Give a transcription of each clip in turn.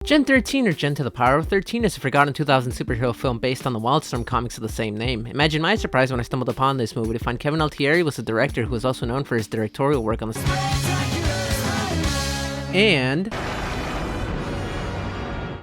Gen 13 or Gen to the Power of 13 is a forgotten 2000 superhero film based on the Wildstorm comics of the same name. Imagine my surprise when I stumbled upon this movie to find Kevin Altieri was the director who is also known for his directorial work on the and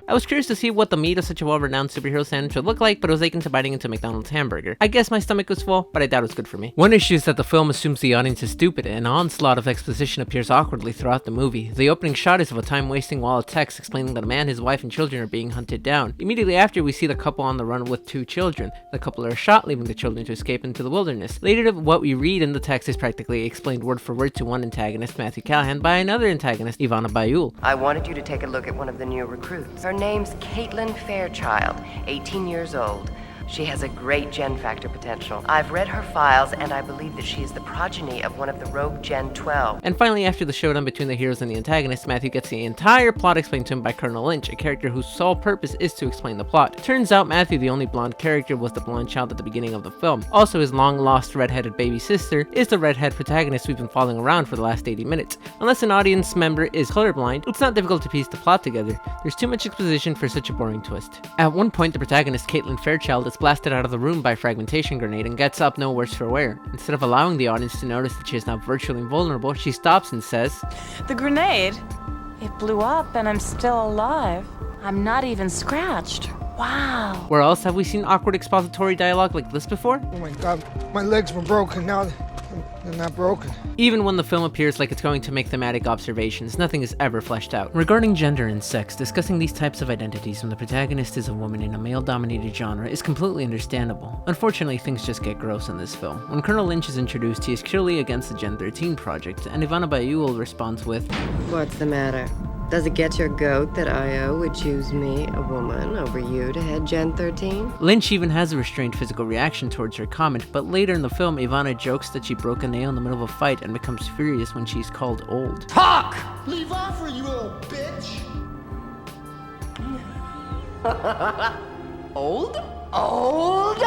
I was curious to see what the meat of such a well-renowned superhero sandwich would look like, but it was akin to biting into a McDonald's hamburger. I guess my stomach was full, but I doubt it was good for me. One issue is that the film assumes the audience is stupid, and an onslaught of exposition appears awkwardly throughout the movie. The opening shot is of a time-wasting wall of text explaining that a man, his wife, and children are being hunted down. Immediately after, we see the couple on the run with 2 children. The couple are shot, leaving the children to escape into the wilderness. Later, what we read in the text is practically explained word for word to one antagonist, Matthew Callahan, by another antagonist, Ivana Bayul. I wanted you to take a look at one of the new recruits. Her name's Caitlin Fairchild, 18 years old. She has a great gen factor potential. I've read her files, and I believe that she is the progeny of one of the rogue Gen11. And finally, after the showdown between the heroes and the antagonists, Matthew gets the entire plot explained to him by Colonel Lynch, a character whose sole purpose is to explain the plot. Turns out Matthew, the only blonde character, was the blonde child at the beginning of the film. Also, his long-lost red-headed baby sister is the redhead protagonist we've been following around for the last 80 minutes. Unless an audience member is colorblind, it's not difficult to piece the plot together. There's too much exposition for such a boring twist. At one point, the protagonist, Caitlin Fairchild, is blasted out of the room by a fragmentation grenade and gets up no worse for wear. Instead of allowing the audience to notice that she is now virtually invulnerable, she stops and says, "The grenade? It blew up and I'm still alive. I'm not even scratched. Wow." Where else have we seen awkward expository dialogue like this before? Oh my god, my legs were broken, now they're not broken. Even when the film appears like it's going to make thematic observations, nothing is ever fleshed out. Regarding gender and sex, discussing these types of identities when the protagonist is a woman in a male-dominated genre is completely understandable. Unfortunately, things just get gross in this film. When Colonel Lynch is introduced, he is clearly against the Gen 13 project, and Ivana Bayul responds with, What's the matter? Does it get your goat that I.O. would choose me, a woman, over you to head Gen 13? Lynch even has a restrained physical reaction towards her comment, but later in the film, Ivana jokes that she broke a nail in the middle of a fight and becomes furious when she's called old. Talk! Leave off her, you little bitch! Old? Old?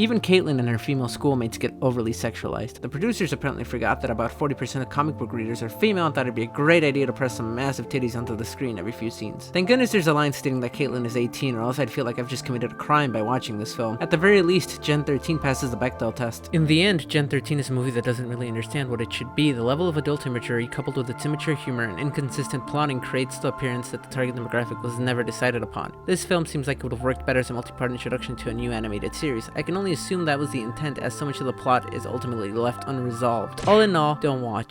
Even Caitlin and her female schoolmates get overly sexualized. The producers apparently forgot that about 40% of comic book readers are female and thought it'd be a great idea to press some massive titties onto the screen every few scenes. Thank goodness there's a line stating that Caitlin is 18, or else I'd feel like I've just committed a crime by watching this film. At the very least, Gen 13 passes the Bechdel test. In the end, Gen 13 is a movie that doesn't really understand what it should be. The level of adult immaturity coupled with its immature humor and inconsistent plotting creates the appearance that the target demographic was never decided upon. This film seems like it would have worked better as a multi-part introduction to a new animated series. I can only assume that was the intent, as so much of the plot is ultimately left unresolved. All in all, don't watch.